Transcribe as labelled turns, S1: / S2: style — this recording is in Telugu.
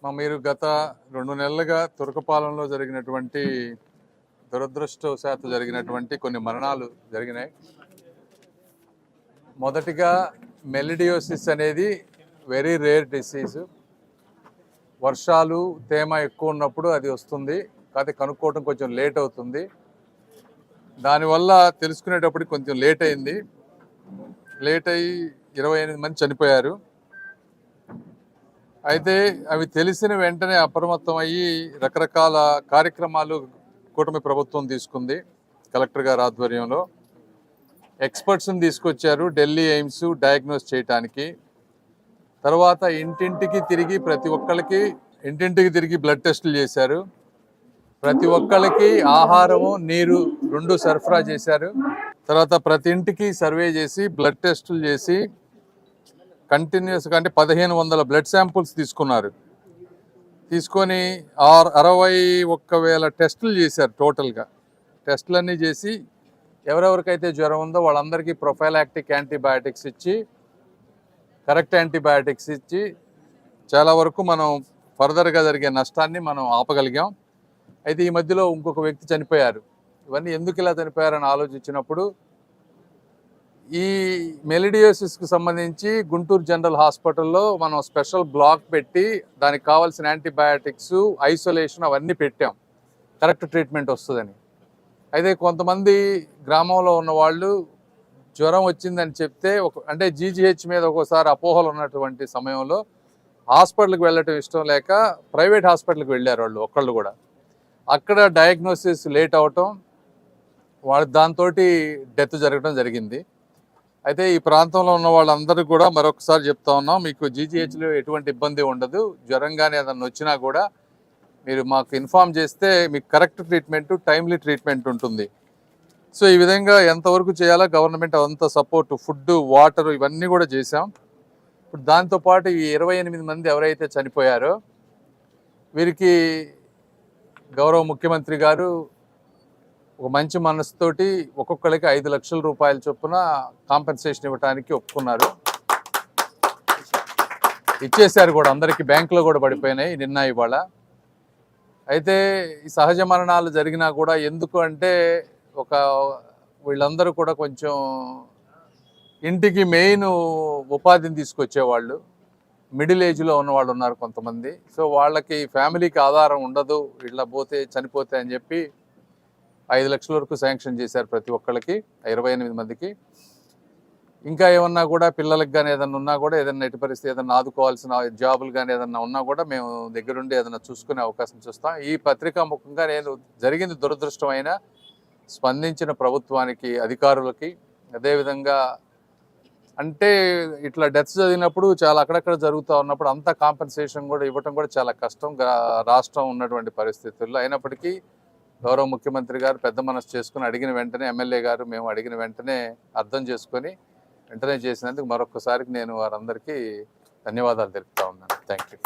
S1: మీరు గత 2 నెలలుగా తురకపాలెంలో జరిగినటువంటి దురదృష్టవశాత్తు జరిగినటువంటి కొన్ని మరణాలు జరిగినాయి. మొదటిగా మెలిడియోసిస్ అనేది వెరీ రేర్ డిసీజ్. వర్షాలు తేమ ఎక్కువ ఉన్నప్పుడు అది వస్తుంది, కాకపోతే కనుక్కోవటం కొంచెం లేట్ అవుతుంది. దానివల్ల తెలుసుకునేటప్పటికి కొంచెం లేట్ అయింది. లేట్ అయ్యి 28 మంది చనిపోయారు. అయితే అవి తెలిసిన వెంటనే అప్రమత్తం అయ్యి రకరకాల కార్యక్రమాలు కూటమి ప్రభుత్వం తీసుకుంది. కలెక్టర్ గారి ఆధ్వర్యంలో ఎక్స్పర్ట్స్ని తీసుకొచ్చారు ఢిల్లీ ఎయిమ్స్ డయాగ్నోస్ చేయడానికి. తర్వాత ఇంటింటికి తిరిగి బ్లడ్ టెస్టులు చేశారు. ప్రతి ఒక్కళ్ళకి ఆహారము నీరు 2 సరఫరా చేశారు. తర్వాత ప్రతి ఇంటికి సర్వే చేసి బ్లడ్ టెస్టులు చేసి కంటిన్యూస్గా అంటే 1500 బ్లడ్ శాంపుల్స్ తీసుకున్నారు. తీసుకొని 61,000 టెస్టులు చేశారు. టోటల్గా టెస్టులన్నీ చేసి ఎవరెవరికైతే జ్వరం ఉందో వాళ్ళందరికీ ప్రొఫైలాక్టిక్ యాంటీబయాటిక్స్ ఇచ్చి కరెక్ట్ యాంటీబయాటిక్స్ ఇచ్చి చాలా వరకు మనం ఫర్దర్గా జరిగే నష్టాన్ని మనం ఆపగలిగాం. అయితే ఈ మధ్యలో ఇంకొక వ్యక్తి చనిపోయారు. ఇవన్నీ ఎందుకు ఇలా చనిపోయారని ఆలోచించినప్పుడు ఈ మెలిడియోసిస్కి సంబంధించి గుంటూరు జనరల్ హాస్పిటల్లో మనం స్పెషల్ బ్లాక్ పెట్టి దానికి కావాల్సిన యాంటీబయాటిక్స్ ఐసోలేషన్ అవన్నీ పెట్టాం, కరెక్ట్ ట్రీట్మెంట్ వస్తుందని. అయితే కొంతమంది గ్రామంలో ఉన్న వాళ్ళు జ్వరం వచ్చిందని చెప్తే అంటే జీజీహెచ్ మీద ఒక్కోసారి అపోహలు ఉన్నటువంటి సమయంలో హాస్పిటల్కి వెళ్ళటం ఇష్టం లేక ప్రైవేట్ హాస్పిటల్కి వెళ్ళారు వాళ్ళు ఒక్కళ్ళు కూడా. అక్కడ డయాగ్నోసిస్ లేట్ అవటం, దాంతో డెత్ జరగడం జరిగింది. అయితే ఈ ప్రాంతంలో ఉన్న వాళ్ళందరూ కూడా మరొకసారి చెప్తా ఉన్నాం, మీకు జీజీహెచ్లో ఎటువంటి ఇబ్బంది ఉండదు. జ్వరం కానీ ఏదన్నా వచ్చినా కూడా మీరు మాకు ఇన్ఫామ్ చేస్తే మీకు కరెక్ట్ ట్రీట్మెంట్, టైమ్లీ ట్రీట్మెంట్ ఉంటుంది. సో ఈ విధంగా ఎంతవరకు చేయాలో గవర్నమెంట్ అంత సపోర్ట్, ఫుడ్, వాటర్ ఇవన్నీ కూడా చేశాం. ఇప్పుడు దాంతోపాటు ఈ 28 మంది ఎవరైతే చనిపోయారో వీరికి గౌరవ ముఖ్యమంత్రి గారు ఒక మంచి మనసుతోటి ఒక్కొక్కరికి 5 లక్షల రూపాయల చొప్పున కాంపెన్సేషన్ ఇవ్వడానికి ఒప్పుకున్నారు. ఇచ్చేశారు కూడా, అందరికీ బ్యాంకులో కూడా పడిపోయినాయి నిన్న ఇవాళ. అయితే ఈ సహజ మరణాలు జరిగినా కూడా ఎందుకు అంటే వీళ్ళందరూ కూడా కొంచెం ఇంటికి మెయిన్ ఉపాధిని తీసుకొచ్చేవాళ్ళు, మిడిల్ ఏజ్లో ఉన్నవాళ్ళు ఉన్నారు కొంతమంది. సో వాళ్ళకి ఫ్యామిలీకి ఆధారం ఉండదు వీళ్ళ చనిపోతే అని చెప్పి 5 లక్షల వరకు శాంక్షన్ చేశారు ప్రతి ఒక్కళ్ళకి, 28 మందికి. ఇంకా ఏమన్నా కూడా పిల్లలకి కానీ ఏదన్నా ఉన్నా కూడా, ఏదన్నా ఎట్టి పరిస్థితి ఏదన్నా ఆదుకోవాల్సిన జాబులు కానీ ఏదన్నా ఉన్నా కూడా మేము దగ్గరుండి ఏదన్నా చూసుకునే అవకాశం చూస్తాం. ఈ పత్రికా ముఖంగా నేను జరిగింది దురదృష్టమైన స్పందించిన ప్రభుత్వానికి, అధికారులకి, అదేవిధంగా అంటే ఇట్లా డెత్స్ జరిగినప్పుడు చాలా అక్కడక్కడ జరుగుతూ ఉన్నప్పుడు అంత కాంపెన్సేషన్ కూడా ఇవ్వటం కూడా చాలా కష్టం రాష్ట్రం ఉన్నటువంటి పరిస్థితుల్లో. అయినప్పటికీ గౌరవ ముఖ్యమంత్రి గారు పెద్ద మనసు చేసుకుని అడిగిన వెంటనే, ఎమ్మెల్యే గారు మేము అడిగిన వెంటనే అర్థం చేసుకొని వెంటనే చేసినందుకు మరొకసారి నేను వారందరికీ ధన్యవాదాలు తెలుపుతా ఉన్నాను. Thank you.